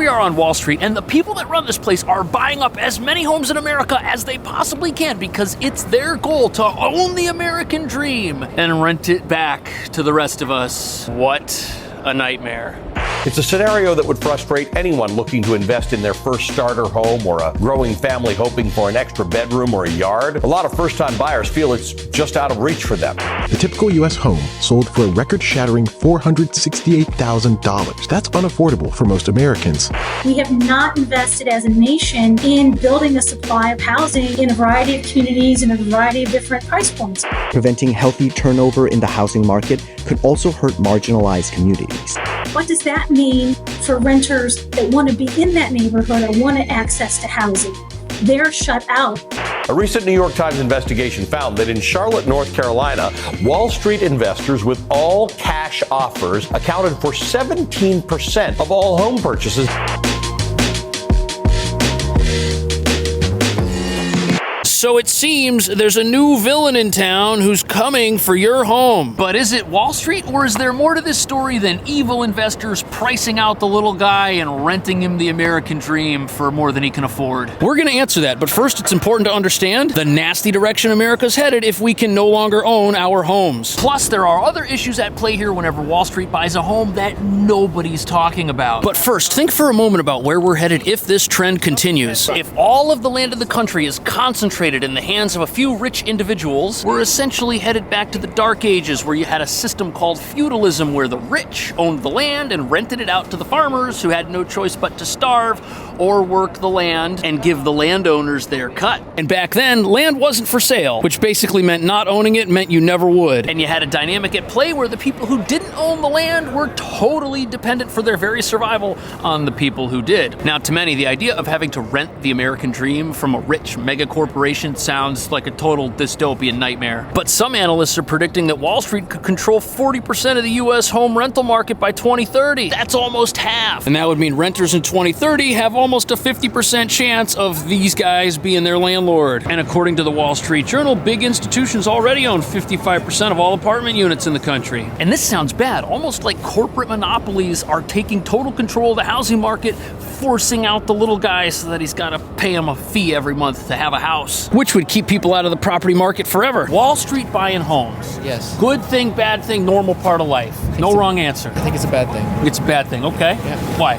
we are on Wall Street, and the people that run this place are buying up as many homes in America as they possibly can because it's their goal to own the American dream and rent it back to the rest of us. What a nightmare. It's a scenario that would frustrate anyone looking to invest in their first starter home or a growing family hoping for an extra bedroom or a yard. A lot of first-time buyers feel it's just out of reach for them. The typical U.S. home sold for a record-shattering $468,000. That's unaffordable for most Americans. We have not invested as a nation in building a supply of housing in a variety of communities and a variety of different price points. Preventing healthy turnover in the housing market could also hurt marginalized communities. What does that mean for renters that want to be in that neighborhood or want access to housing? They're shut out. A recent New York Times investigation found that in Charlotte, North Carolina, Wall Street investors with all cash offers accounted for 17% of all home purchases. So it seems there's a new villain in town who's coming for your home. But is it Wall Street, or is there more to this story than evil investors pricing out the little guy and renting him the American dream for more than he can afford? We're going to answer that, but first it's important to understand the nasty direction America's headed if we can no longer own our homes. Plus, there are other issues at play here whenever Wall Street buys a home that nobody's talking about. But first, think for a moment about where we're headed if this trend continues. If all of the land in the country is concentrated in the hands of a few rich individuals, we're essentially headed back to the Dark Ages, where you had a system called feudalism, where the rich owned the land and rented it out to the farmers who had no choice but to starve or work the land and give the landowners their cut. And back then, land wasn't for sale, which basically meant not owning it meant you never would. And you had a dynamic at play where the people who didn't own the land were totally dependent for their very survival on the people who did. Now, to many, the idea of having to rent the American dream from a rich megacorporation sounds like a total dystopian nightmare. But some analysts are predicting that Wall Street could control 40% of the U.S. home rental market by 2030. That's almost half. And that would mean renters in 2030 have almost a 50% chance of these guys being their landlord. And according to the Wall Street Journal, big institutions already own 55% of all apartment units in the country. And this sounds bad, almost like corporate monopolies are taking total control of the housing market, forcing out the little guy so that he's got to pay him a fee every month to have a house, which would keep people out of the property market forever. Wall Street buying homes. Yes. Good thing, bad thing, normal part of life. No wrong answer. I think it's a bad thing. It's a bad thing, okay. Yeah. Why?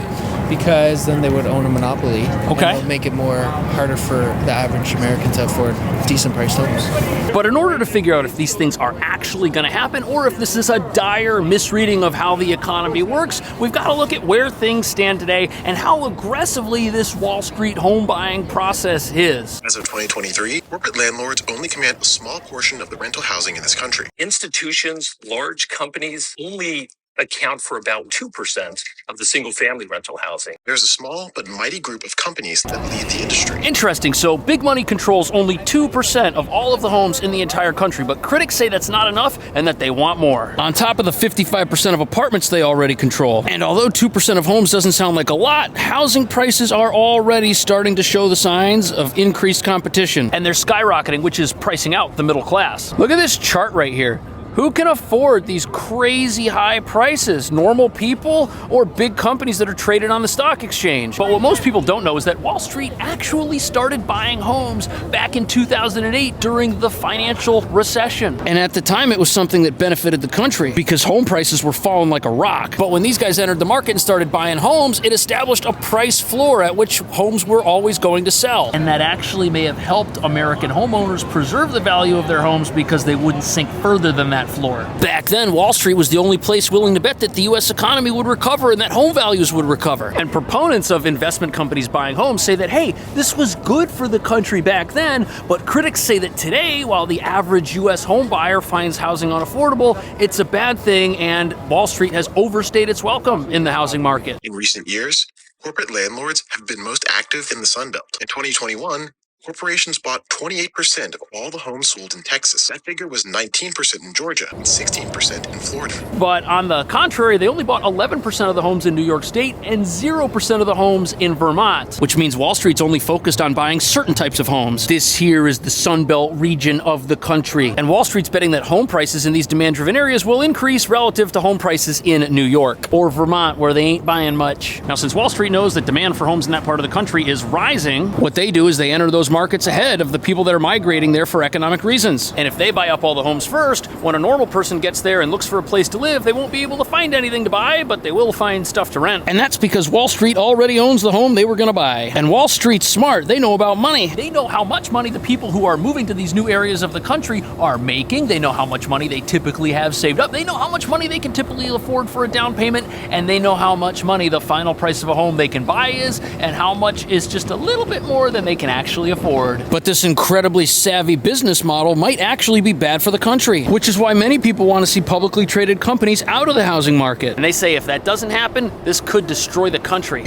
Because then they would own a monopoly. Okay. And it would make it more harder for the average American to afford decent priced homes. But in order to figure out if these things are actually going to happen or if this is a dire misreading of how the economy works, we've got to look at where things stand today and how aggressively this Wall Street home buying process is. As of 2023, corporate landlords only command a small portion of the rental housing in this country. Institutions, large companies only account for about 2% of the single-family rental housing. There's a small but mighty group of companies that lead the industry. Interesting. So big money controls only 2% of all of the homes in the entire country, but critics say that's not enough and that they want more. On top of the 55% of apartments they already control. And although 2% of homes doesn't sound like a lot, housing prices are already starting to show the signs of increased competition. And they're skyrocketing, which is pricing out the middle class. Look at this chart right here. Who can afford these crazy high prices? Normal people or big companies that are traded on the stock exchange? But what most people don't know is that Wall Street actually started buying homes back in 2008 during the financial recession. And at the time, it was something that benefited the country because home prices were falling like a rock. But when these guys entered the market and started buying homes, it established a price floor at which homes were always going to sell. And that actually may have helped American homeowners preserve the value of their homes because they wouldn't sink further than that floor. Back then, Wall Street was the only place willing to bet that the U.S. economy would recover and that home values would recover. And proponents of investment companies buying homes say that, hey, this was good for the country back then, but critics say that today, while the average U.S. home buyer finds housing unaffordable, it's a bad thing, and Wall Street has overstayed its welcome in the housing market. In recent years, corporate landlords have been most active in the Sun Belt. In 2021, Corporations bought 28% of all the homes sold in Texas. That figure was 19% in Georgia and 16% in Florida. But on the contrary, they only bought 11% of the homes in New York State and 0% of the homes in Vermont, which means Wall Street's only focused on buying certain types of homes. This here is the Sun Belt region of the country, and Wall Street's betting that home prices in these demand-driven areas will increase relative to home prices in New York or Vermont, where they ain't buying much. Now, since Wall Street knows that demand for homes in that part of the country is rising, what they do is they enter those markets ahead of the people that are migrating there for economic reasons. And if they buy up all the homes first, when a normal person gets there and looks for a place to live, they won't be able to find anything to buy, but they will find stuff to rent. And that's because Wall Street already owns the home they were gonna buy. And Wall Street's smart. They know about money. They know how much money the people who are moving to these new areas of the country are making. They know how much money they typically have saved up. They know how much money they can typically afford for a down payment, and they know how much money the final price of a home they can buy is, and how much is just a little bit more than they can actually afford. But this incredibly savvy business model might actually be bad for the country, which is why many people want to see publicly traded companies out of the housing market. And they say if that doesn't happen, this could destroy the country.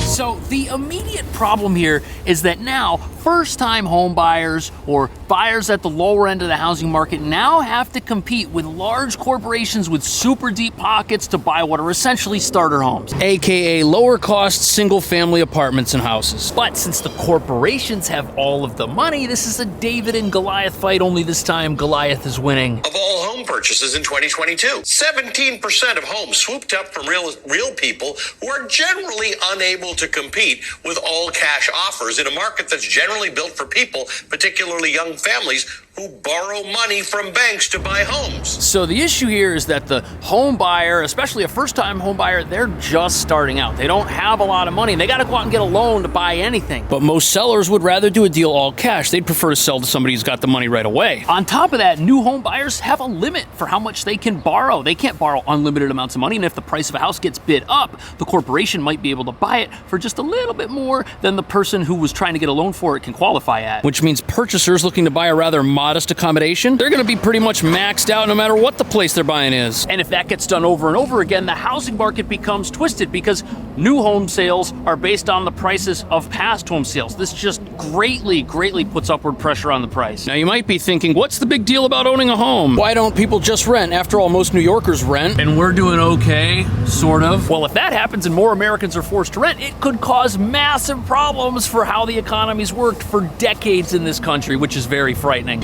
So the immediate problem here is that now first-time home buyers or buyers at the lower end of the housing market now have to compete with large corporations with super deep pockets to buy what are essentially starter homes, aka lower-cost single-family apartments and houses. But since the corporations have all of the money, this is a David and Goliath fight, only this time Goliath is winning. Of all home purchases in 2022, 17% of homes swooped up from real people who are generally unable to compete with all cash offers in a market that's generally built for people, particularly young families, who borrow money from banks to buy homes. So the issue here is that the home buyer, especially a first-time home buyer, they're just starting out. They don't have a lot of money, and they got to go out and get a loan to buy anything. But most sellers would rather do a deal all cash. They'd prefer to sell to somebody who's got the money right away. On top of that, new home buyers have a limit for how much they can borrow. They can't borrow unlimited amounts of money, and if the price of a house gets bid up, the corporation might be able to buy it for just a little bit more than the person who was trying to get a loan for it can qualify at. Which means purchasers looking to buy a rather modest accommodation, they're going to be pretty much maxed out no matter what the place they're buying is. And if that gets done over and over again, the housing market becomes twisted because new home sales are based on the prices of past home sales. This just greatly puts upward pressure on the price. Now you might be thinking, what's the big deal about owning a home? Why don't people just rent? After all, most New Yorkers rent, and we're doing okay, sort of. Well, if that happens and more Americans are forced to rent, it could cause massive problems for how the economy's worked for decades in this country, which is very frightening.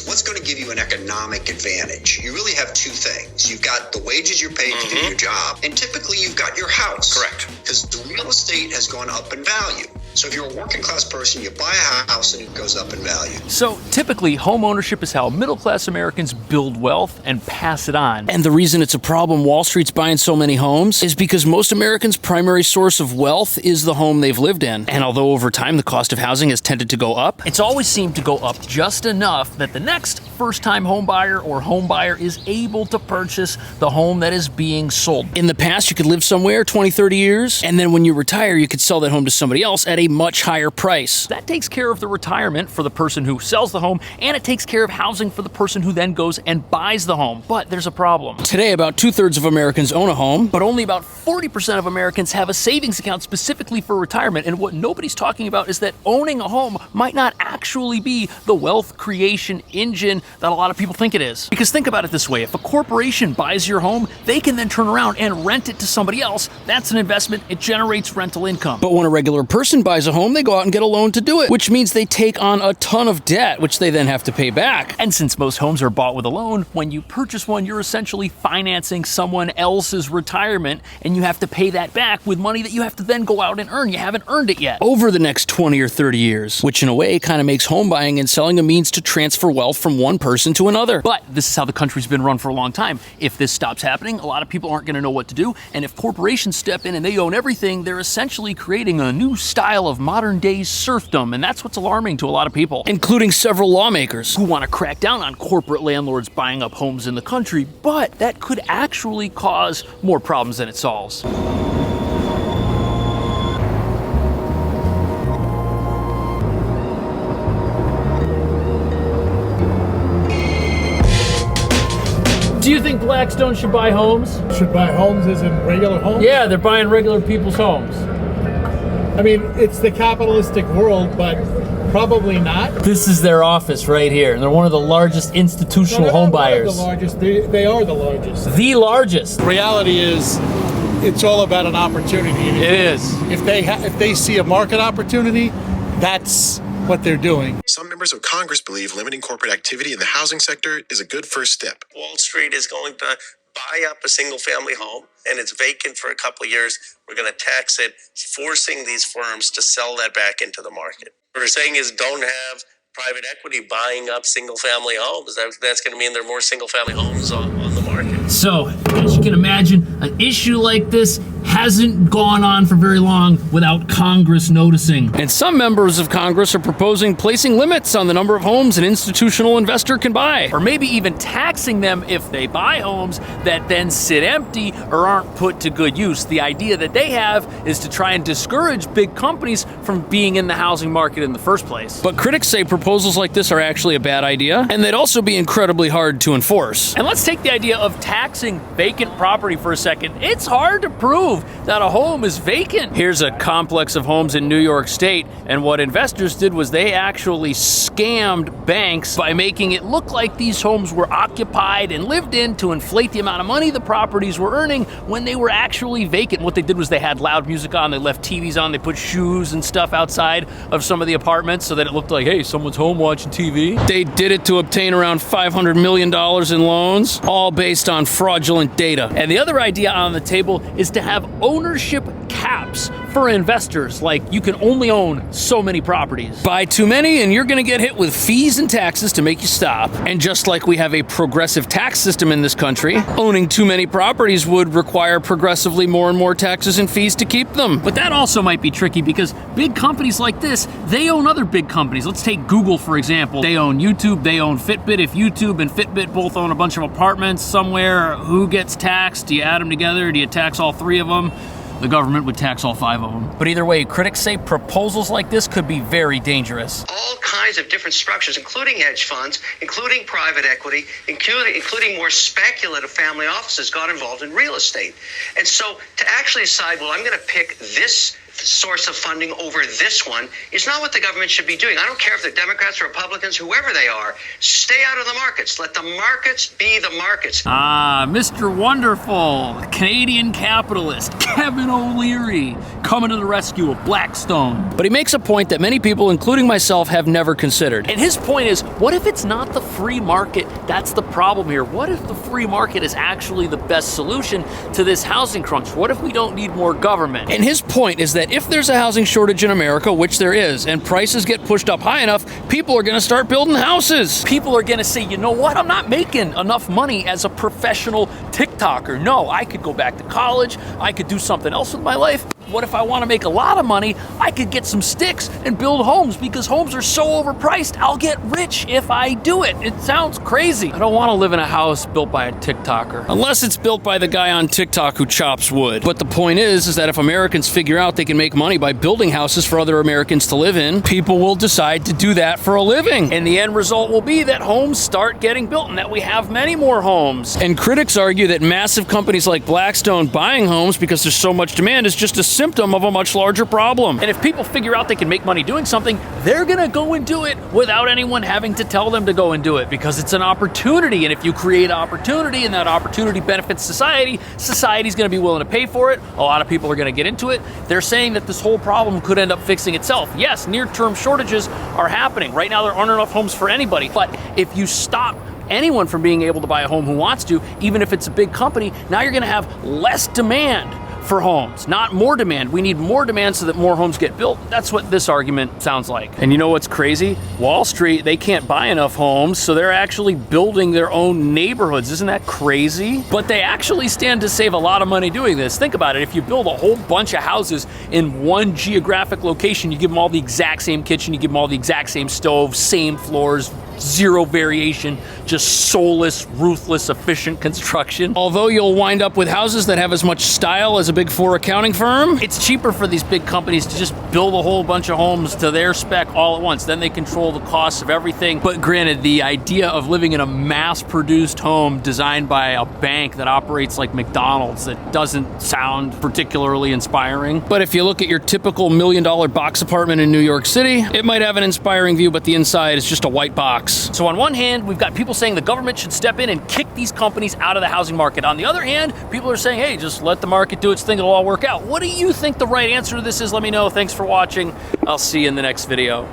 What's going to give you an economic advantage? You really have two things. You've got the wages you're paid to do your job, and typically you've got your house. Correct. Because the real estate has gone up in value. So if you're a working class person, you buy a house and it goes up in value. So typically, home ownership is how middle class Americans build wealth and pass it on. And the reason it's a problem Wall Street's buying so many homes is because most Americans' primary source of wealth is the home they've lived in. And although over time the cost of housing has tended to go up, it's always seemed to go up just enough that the next first-time home buyer or home buyer is able to purchase the home that is being sold. In the past, you could live somewhere 20, 30 years, and then when you retire, you could sell that home to somebody else at a much higher price. That takes care of the retirement for the person who sells the home, and it takes care of housing for the person who then goes and buys the home. But there's a problem. Today, about 2/3 of Americans own a home, but only about 40% of Americans have a savings account specifically for retirement. And what nobody's talking about is that owning a home might not actually be the wealth creation engine that a lot of people think it is. Because think about it this way, if a corporation buys your home, they can then turn around and rent it to somebody else. That's an investment. It generates rental income. But when a regular person buys a home, they go out and get a loan to do it, which means they take on a ton of debt, which they then have to pay back. And since most homes are bought with a loan, when you purchase one, you're essentially financing someone else's retirement, and you have to pay that back with money that you have to then go out and earn. You haven't earned it yet. Over the next 20 or 30 years, which in a way kind of makes home buying and selling a means to transfer wealth from one person to another. But this is how the country's been run for a long time. If this stops happening, a lot of people aren't going to know what to do. And if corporations step in and they own everything, they're essentially creating a new style of modern-day serfdom. And that's what's alarming to a lot of people, including several lawmakers who want to crack down on corporate landlords buying up homes in the country. But that could actually cause more problems than it solves. Blackstone should buy homes? Should buy homes as in regular homes? Yeah, they're buying regular people's homes. I mean, it's the capitalistic world, but probably not. This is their office right here. They're one of the largest institutional home buyers. The largest. They are the largest. The largest. Reality is, it's all about an opportunity. It is. If they see a market opportunity, that's what they're doing. Some members of Congress believe limiting corporate activity in the housing sector is a good first step. Wall Street is going to buy up a single family home and it's vacant for a couple of years. We're going to tax it, forcing these firms to sell that back into the market. What we're saying is don't have private equity buying up single family homes. That's going to mean there are more single family homes on the market. So, as you can imagine, an issue like this hasn't gone on for very long without Congress noticing. And some members of Congress are proposing placing limits on the number of homes an institutional investor can buy, or maybe even taxing them if they buy homes that then sit empty or aren't put to good use. The idea that they have is to try and discourage big companies from being in the housing market in the first place. But critics say proposals like this are actually a bad idea, and they'd also be incredibly hard to enforce. And let's take the idea of taxing vacant property for a second. It's hard to prove that a home is vacant. Here's a complex of homes in New York State, and what investors did was they actually scammed banks by making it look like these homes were occupied and lived in to inflate the amount of money the properties were earning when they were actually vacant. What they did was they had loud music on, they left TVs on, they put shoes and stuff outside of some of the apartments so that it looked like, hey, someone's home watching TV. They did it to obtain around $500 million in loans, all based on fraudulent data. And the other idea on the table is to have ownership caps for investors, like you can only own so many properties. Buy too many and you're gonna get hit with fees and taxes to make you stop. And just like we have a progressive tax system in this country, owning too many properties would require progressively more and more taxes and fees to keep them. But that also might be tricky because big companies like this, they own other big companies. Let's take Google, for example. They own YouTube, they own Fitbit. If YouTube and Fitbit both own a bunch of apartments somewhere, who gets taxed? Do you add them together? Do you tax all three of them? The government would tax all five of them. But either way, critics say proposals like this could be very dangerous. All kinds of different structures, including hedge funds, including private equity, including more speculative family offices got involved in real estate. And so to actually decide, well, I'm going to pick this source of funding over this one is not what the government should be doing. I don't care if they're Democrats or Republicans, whoever they are, stay out of the markets. Let the markets be the markets. Ah, Mr. Wonderful, Canadian capitalist, Kevin O'Leary, coming to the rescue of Blackstone. But he makes a point that many people, including myself, have never considered. And his point is, what if it's not the free market that's the problem here? What if the free market is actually the best solution to this housing crunch? What if we don't need more government? And his point is that if there's a housing shortage in America, which there is, and prices get pushed up high enough, people are going to start building houses. People are going to say, you know what? I'm not making enough money as a professional TikToker. No, I could go back to college. I could do something else with my life. What if I want to make a lot of money? I could get some sticks and build homes because homes are so overpriced. I'll get rich if I do it. It sounds crazy. I don't want to live in a house built by a TikToker. Unless it's built by the guy on TikTok who chops wood. But the point is that if Americans figure out they can make money by building houses for other Americans to live in, people will decide to do that for a living. And the end result will be that homes start getting built and that we have many more homes. And critics argue that massive companies like Blackstone buying homes because there's so much demand is just a symptom of a much larger problem. And if people figure out they can make money doing something, they're gonna go and do it without anyone having to tell them to go and do it because it's an opportunity. And if you create opportunity and that opportunity benefits society, society's gonna be willing to pay for it. A lot of people are gonna get into it. They're saying that this whole problem could end up fixing itself. Yes, near-term shortages are happening. Right now there aren't enough homes for anybody. But if you stop anyone from being able to buy a home who wants to, even if it's a big company, now you're gonna have less demand for homes, not more demand. We need more demand so that more homes get built. That's what this argument sounds like. And you know what's crazy? Wall Street, they can't buy enough homes, so they're actually building their own neighborhoods. Isn't that crazy? But they actually stand to save a lot of money doing this. Think about it. If you build a whole bunch of houses in one geographic location, you give them all the exact same kitchen, you give them all the exact same stove, same floors, zero variation, just soulless, ruthless, efficient construction. Although you'll wind up with houses that have as much style as a Big Four accounting firm. It's cheaper for these big companies to just build a whole bunch of homes to their spec all at once. Then they control the costs of everything. But granted, the idea of living in a mass-produced home designed by a bank that operates like McDonald's, that doesn't sound particularly inspiring. But if you look at your typical $1 million box apartment in New York City, it might have an inspiring view, but the inside is just a white box. So on one hand, we've got people saying the government should step in and kick these companies out of the housing market. On the other hand, people are saying, hey, just let the market do its thing, it'll all work out. What do you think the right answer to this is? Let me know. Thanks for watching. I'll see you in the next video.